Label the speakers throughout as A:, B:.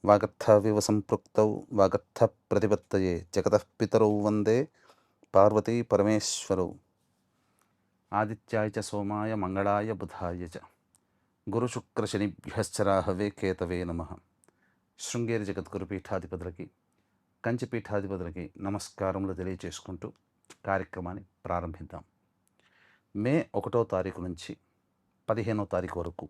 A: వాగర్థావివ సంపృక్తౌ వాగర్థ ప్రతిపత్తయే జగతః పితరౌ వందే పార్వతీ పరమేశ్వరౌ. ఆదిత్యాయ చ సోమాయ మంగళాయ బుధాయ చ గురుశుక్రశనిభ్యశ్చ రాహవే కేతవే నమః. శృంగేరి జగద్గురు పీఠాధిపతులకి, కంచి పీఠాధిపతులకి నమస్కారములు తెలియచేసుకుంటూ కార్యక్రమాన్ని ప్రారంభిద్దాం. మే 1వ తారీఖు నుంచి 15వ తారీఖు వరకు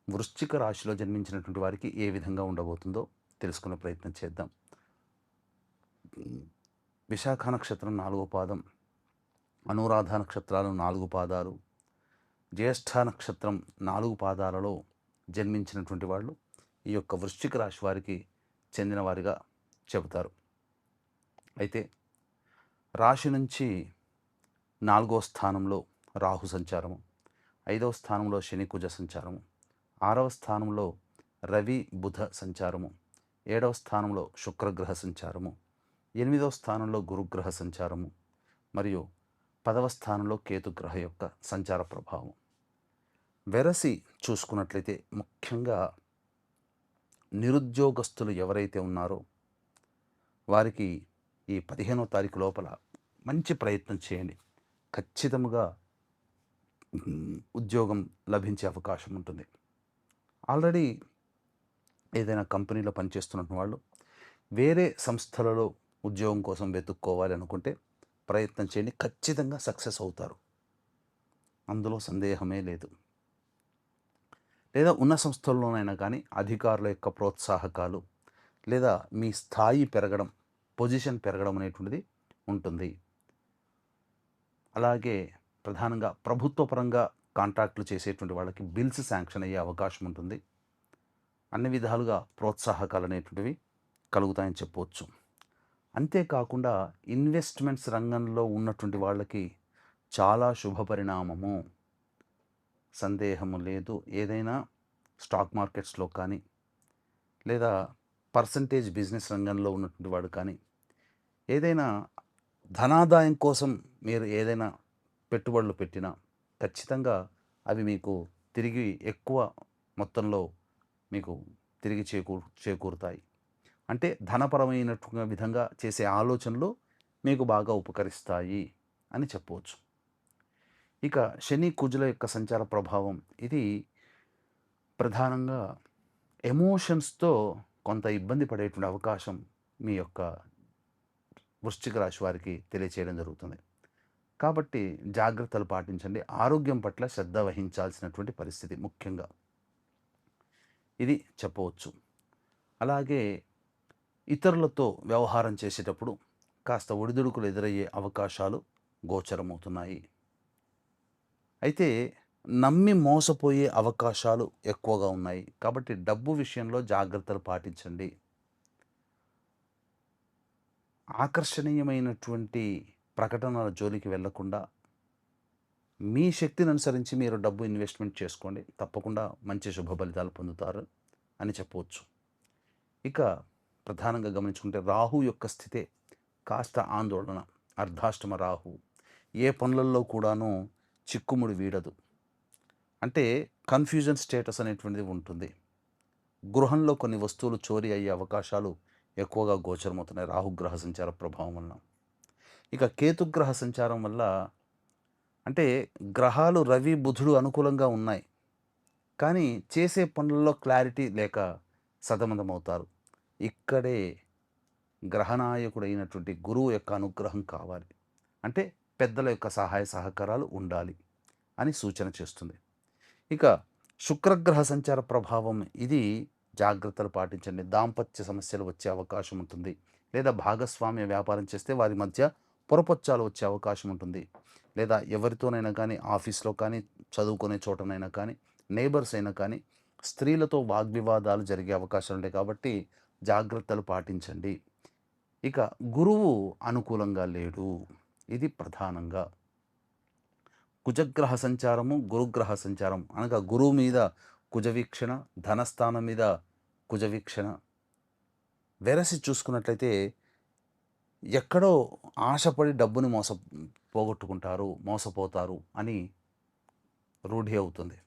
A: వృశ్చిక రాశిలో జన్మించినటువంటి వారికి ఏ విధంగా ఉండబోతుందో తెలుసుకునే ప్రయత్నం చేద్దాం. విశాఖ నక్షత్రం 4వ పాదం, అనురాధ నక్షత్రాలు 4 పాదాలు, జ్యేష్ఠ నక్షత్రం 4 పాదాలలో జన్మించినటువంటి వాళ్ళు ఈ యొక్క వృశ్చిక రాశి వారికి చెందిన వారిగా చెబుతారు. అయితే రాశి నుంచి 4వ స్థానంలో రాహు సంచారము, 5వ స్థానంలో శని కుజ సంచారము, 6వ స్థానంలో రవి బుధ సంచారము, 7వ స్థానంలో శుక్రగ్రహ సంచారము, 8వ స్థానంలో గురుగ్రహ సంచారము మరియు 10వ స్థానంలో కేతుగ్రహ యొక్క సంచార ప్రభావం. వెరసి చూసుకున్నట్లయితే ముఖ్యంగా నిరుద్యోగస్తులు ఎవరైతే ఉన్నారో వారికి ఈ 15వ తారీఖు లోపల మంచి ప్రయత్నం చేయండి. ఖచ్చితంగా ఉద్యోగం లభించే అవకాశం ఉంటుంది. ఆల్రెడీ ఏదైనా కంపెనీలో పనిచేస్తున్న వాళ్ళు వేరే సంస్థలలో ఉద్యోగం కోసం వెతుక్కోవాలి అనుకుంటే ప్రయత్నం చేయండి. ఖచ్చితంగా సక్సెస్ అవుతారు, అందులో సందేహమే లేదు. లేదా ఉన్న సంస్థల్లోనైనా కానీ అధికారుల యొక్క ప్రోత్సాహకాలు లేదా మీ స్థాయి పెరగడం, పొజిషన్ పెరగడం అనేటువంటిది ఉంటుంది. అలాగే ప్రధానంగా ప్రభుత్వ పరంగా కాంట్రాక్టులు చేసేటువంటి వాళ్ళకి బిల్స్ శాంక్షన్ అయ్యే అవకాశం ఉంటుంది. అన్ని విధాలుగా ప్రోత్సాహకాలు అనేటువంటివి కలుగుతాయని చెప్పవచ్చు. అంతేకాకుండా ఇన్వెస్ట్మెంట్స్ రంగంలో ఉన్నటువంటి వాళ్ళకి చాలా శుభ పరిణామము, సందేహము లేదు. ఏదైనా స్టాక్ మార్కెట్స్లో కానీ లేదా పర్సంటేజ్ బిజినెస్ రంగంలో ఉన్నటువంటి వాడు కానీ ఏదైనా ధనాదాయం కోసం మీరు ఏదైనా పెట్టుబడులు పెట్టినా ఖచ్చితంగా అవి మీకు తిరిగి ఎక్కువ మొత్తంలో మీకు తిరిగి చేకూరుతాయి. అంటే ధనపరమైనటువంటి విధంగా చేసే ఆలోచనలు మీకు బాగా ఉపకరిస్తాయి అని చెప్పవచ్చు. ఇక శని కుజుల యొక్క సంచార ప్రభావం ఇది ప్రధానంగా ఎమోషన్స్తో కొంత ఇబ్బంది పడేటువంటి అవకాశం మీ యొక్క వృశ్చిక రాశి వారికి తెలియచేయడం జరుగుతుంది. కాబట్టి జాగ్రత్తలు పాటించండి. ఆరోగ్యం పట్ల శ్రద్ధ వహించాల్సినటువంటి పరిస్థితి ముఖ్యంగా ఇది చెప్పవచ్చు. అలాగే ఇతరులతో వ్యవహారం చేసేటప్పుడు కాస్త ఒడిదుడుకులు ఎదురయ్యే అవకాశాలు గోచరమవుతున్నాయి. అయితే నమ్మి మోసపోయే అవకాశాలు ఎక్కువగా ఉన్నాయి. కాబట్టి డబ్బు విషయంలో జాగ్రత్తలు పాటించండి. ఆకర్షణీయమైనటువంటి ప్రకటనల జోలికి వెళ్లకుండా మీ శక్తిని అనుసరించి మీరు డబ్బు ఇన్వెస్ట్మెంట్ చేసుకోండి. తప్పకుండా మంచి శుభ ఫలితాలు పొందుతారు అని చెప్పవచ్చు. ఇక ప్రధానంగా గమనించుకుంటే రాహు యొక్క స్థితే కాస్త ఆందోళన. అర్ధాష్టమ రాహు ఏ పనులలో కూడాను చిక్కుముడి వీడదు. అంటే కన్ఫ్యూజన్ స్టేటస్ అనేటువంటిది ఉంటుంది. గృహంలో కొన్ని వస్తువులు చోరీ అయ్యే అవకాశాలు ఎక్కువగా గోచరమవుతున్నాయి రాహుగ్రహ సంచార ప్రభావం వలన. ఇక కేతుగ్రహ సంచారం వల్ల అంటే గ్రహాలు రవి బుధుడు అనుకూలంగా ఉన్నాయి, కానీ చేసే పనుల్లో క్లారిటీ లేక సతమతమవుతారు. ఇక్కడే గ్రహనాయకుడైనటువంటి గురువు యొక్క అనుగ్రహం కావాలి. అంటే పెద్దల యొక్క సహాయ సహకారాలు ఉండాలి అని సూచన చేస్తుంది. ఇక శుక్రగ్రహ సంచార ప్రభావం ఇది జాగ్రత్తలు పాటించండి. దాంపత్య సమస్యలు వచ్చే అవకాశం ఉంటుంది. లేదా భాగస్వామ్య వ్యాపారం చేస్తే వారి మధ్య పొరపొచ్చాలు వచ్చే అవకాశం ఉంటుంది. లేదా ఎవరితోనైనా కానీ ఆఫీస్లో కానీ చదువుకునే చోటనైనా కానీ నేబర్స్ అయినా కానీ స్త్రీలతో వాగ్వివాదాలు జరిగే అవకాశాలు ఉంటాయి. కాబట్టి జాగ్రత్తలు పాటించండి. ఇక గురువు అనుకూలంగా లేడు, ఇది ప్రధానంగా. కుజగ్రహ సంచారము, గురుగ్రహ సంచారం అనగా గురువు మీద కుజవీక్షణ, ధనస్థానం మీద కుజవీక్షణ. వెరసి చూసుకున్నట్లయితే ఎక్కడో ఆశపడి డబ్బుని పోగొట్టుకుంటారు, మోసపోతారు అని రూఢి అవుతుంది.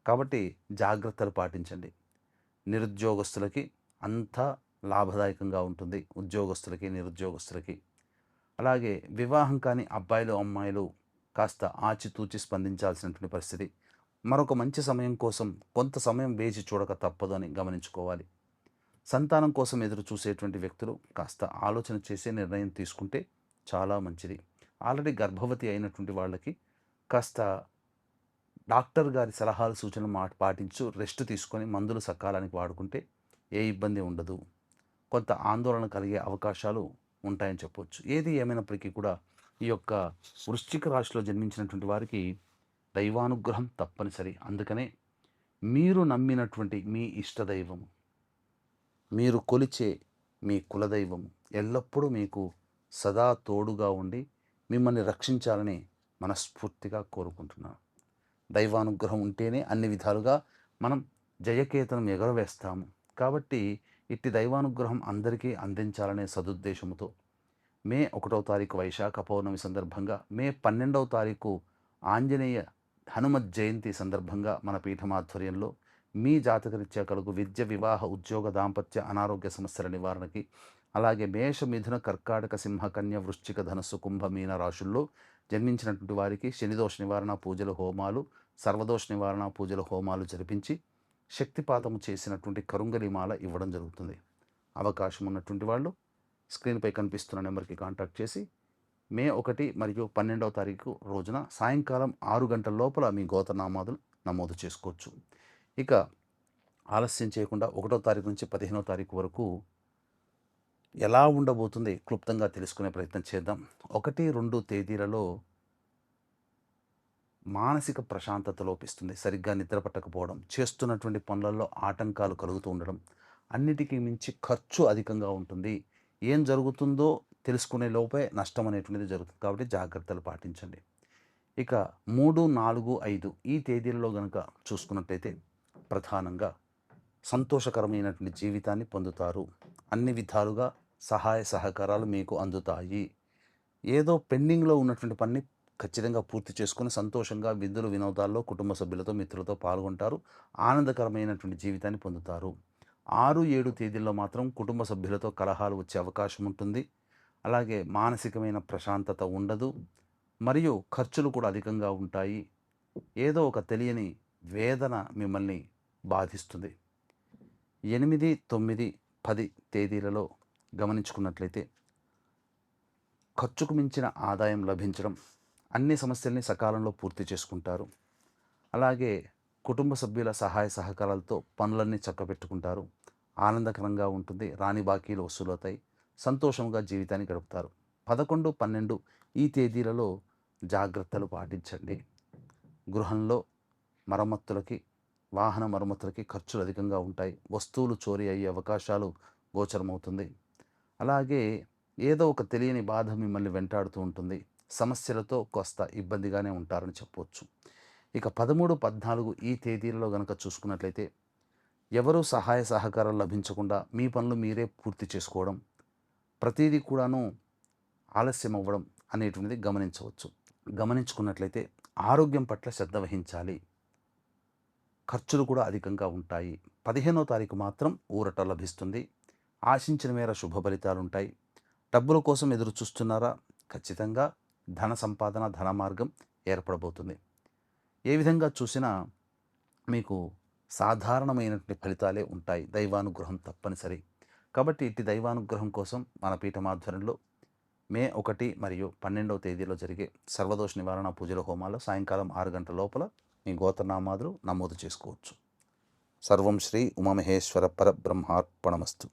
A: కాబట్టి జాగ్రత్తలు పాటించండి. నిరుద్యోగస్తులకి అంతా లాభదాయకంగా ఉంటుంది, ఉద్యోగస్తులకి, నిరుద్యోగస్తులకి. అలాగే వివాహం కాని అబ్బాయిలు, అమ్మాయిలు కాస్త ఆచితూచి స్పందించాల్సినటువంటి పరిస్థితి. మరొక మంచి సమయం కోసం కొంత సమయం వేచి చూడక తప్పదు అని గమనించుకోవాలి. సంతానం కోసం ఎదురు చూసేటువంటి వ్యక్తులు కాస్త ఆలోచన చేసే నిర్ణయం తీసుకుంటే చాలా మంచిది. ఆల్రెడీ గర్భవతి అయినటువంటి వాళ్ళకి కాస్త డాక్టర్ గారి సలహాలు సూచనలు పాటించు రెస్ట్ తీసుకొని మందులు సకాలానికి వాడుకుంటే ఏ ఇబ్బంది ఉండదు. కొంత ఆందోళన కలిగే అవకాశాలు ఉంటాయని చెప్పవచ్చు. ఏది ఏమైనప్పటికీ కూడా ఈ యొక్క వృశ్చిక రాశిలో జన్మించినటువంటి వారికి దైవానుగ్రహం తప్పనిసరి. అందుకనే మీరు నమ్మినటువంటి మీ ఇష్టదైవము, మీరు కొలిచే మీ కులదైవము ఎల్లప్పుడూ మీకు సదా తోడుగా ఉండి మిమ్మల్ని రక్షించాలని మనస్ఫూర్తిగా కోరుకుంటున్నాను. దైవానుగ్రహం ఉంటేనే అన్ని విధాలుగా మనం జయకేతనం ఎగరవేస్తాము. కాబట్టి ఇట్టి దైవానుగ్రహం అందరికీ అందించాలనే సదుద్దేశంతో మే 1వ తారీఖు వైశాఖ పౌర్ణమి సందర్భంగా, మే 12వ తారీఖు ఆంజనేయ హనుమత్ జయంతి సందర్భంగా మన పీఠమాధ్వర్యంలో మీ జాతకరీత్యా కలుగు విద్య, వివాహ, ఉద్యోగ, దాంపత్య, అనారోగ్య సమస్యల నివారణకి, అలాగే మేష, మిథున, కర్కాటక, సింహ, కన్య, వృశ్చిక, ధనస్సు, కుంభ, మీన రాశుల్లో జన్మించినటువంటి వారికి శనిదోష నివారణ పూజలు, హోమాలు, సర్వదోష నివారణ పూజలు, హోమాలు జరిపించి శక్తిపాతము చేసినటువంటి కరుంగలిమాల ఇవ్వడం జరుగుతుంది. అవకాశం ఉన్నటువంటి వాళ్ళు స్క్రీన్పై కనిపిస్తున్న నెంబర్కి కాంటాక్ట్ చేసి మే 1 మరియు 12వ తారీఖు రోజున సాయంకాలం 6 గంటల లోపల మీ గోత్రనామాదులు నమోదు చేసుకోవచ్చు. ఇక ఆలస్యం చేయకుండా 1వ తారీఖు నుంచి 15వ తారీఖు వరకు ఎలా ఉండబోతుంది క్లుప్తంగా తెలుసుకునే ప్రయత్నం చేద్దాం. 1, 2 తేదీలలో మానసిక ప్రశాంతత లోపిస్తుంది. సరిగ్గా నిద్ర పట్టకపోవడం, చేస్తున్నటువంటి పనులలో ఆటంకాలు కలుగుతూ ఉండడం, అన్నిటికీ మించి ఖర్చు అధికంగా ఉంటుంది. ఏం జరుగుతుందో తెలుసుకునే లోపే నష్టం అనేటువంటిది జరుగుతుంది. కాబట్టి జాగ్రత్తలు పాటించండి. ఇక 3, 4, 5 ఈ తేదీలలో కనుక చూసుకున్నట్టయితే ప్రధానంగా సంతోషకరమైనటువంటి జీవితాన్ని పొందుతారు. అన్ని విధాలుగా సహాయ సహకారాలు మీకు అందుతాయి. ఏదో పెండింగ్లో ఉన్నటువంటి పని ఖచ్చితంగా పూర్తి చేసుకొని సంతోషంగా విందులు, వినోదాల్లో కుటుంబ సభ్యులతో, మిత్రులతో పాల్గొంటారు. ఆనందకరమైనటువంటి జీవితాన్ని పొందుతారు. 6, 7 తేదీల్లో మాత్రం కుటుంబ సభ్యులతో కలహాలు వచ్చే అవకాశం ఉంటుంది. అలాగే మానసికమైన ప్రశాంతత ఉండదు. మరియు ఖర్చులు కూడా అధికంగా ఉంటాయి. ఏదో ఒక తెలియని వేదన మిమ్మల్ని బాధిస్తుంది. 8, 9, 10 తేదీలలో గమనించుకున్నట్లయితే ఖర్చుకు మించిన ఆదాయం లభించడం, అన్ని సమస్యల్ని సకాలంలో పూర్తి చేసుకుంటారు. అలాగే కుటుంబ సభ్యుల సహాయ సహకారాలతో పనులన్నీ చక్కబెట్టుకుంటారు. ఆనందకరంగా ఉంటుంది. రాని బాకీలు వసూలవుతాయి. సంతోషంగా జీవితాన్ని గడుపుతారు. 11, 12 ఈ తేదీలలో జాగ్రత్తలు పాటించండి. గృహంలో మరమ్మతులకి, వాహన మరమ్మతులకి ఖర్చులు అధికంగా ఉంటాయి. వస్తువులు చోరీ అయ్యే అవకాశాలు గోచరమవుతుంది. అలాగే ఏదో ఒక తెలియని బాధ మిమ్మల్ని వెంటాడుతూ ఉంటుంది. సమస్యలతో కాస్త ఇబ్బందిగానే ఉంటారని చెప్పవచ్చు. ఇక 13, 14 ఈ తేదీలలో కనుక చూసుకున్నట్లయితే ఎవరూ సహాయ సహకారాలు లభించకుండా మీ పనులు మీరే పూర్తి చేసుకోవడం, ప్రతిదీ కూడాను ఆలస్యం అవ్వడం అనేటువంటిది గమనించవచ్చు. గమనించుకున్నట్లయితే ఆరోగ్యం పట్ల శ్రద్ధ వహించాలి. ఖర్చులు కూడా అధికంగా ఉంటాయి. 15వ తారీఖు మాత్రం ఊరట లభిస్తుంది. ఆశించిన మేర శుభ ఫలితాలు ఉంటాయి. డబ్బుల కోసం ఎదురు చూస్తున్నారా? ఖచ్చితంగా ధన సంపాదన, ధన మార్గం ఏర్పడబోతుంది. ఏ విధంగా చూసినా మీకు సాధారణమైనటువంటి ఫలితాలే ఉంటాయి. దైవానుగ్రహం తప్పనిసరి. కాబట్టి ఇట్టి దైవానుగ్రహం కోసం మన పీఠమాధ్వర్యంలో మే 1 మరియు 12వ తేదీలో జరిగే సర్వదోష నివారణ పూజల హోమాల్లో సాయంకాలం 6 గంటల లోపల మీ గోత్రనామాదులు నమోదు చేసుకోవచ్చు. సర్వం శ్రీ ఉమామహేశ్వర పరబ్రహ్మార్పణమస్తు.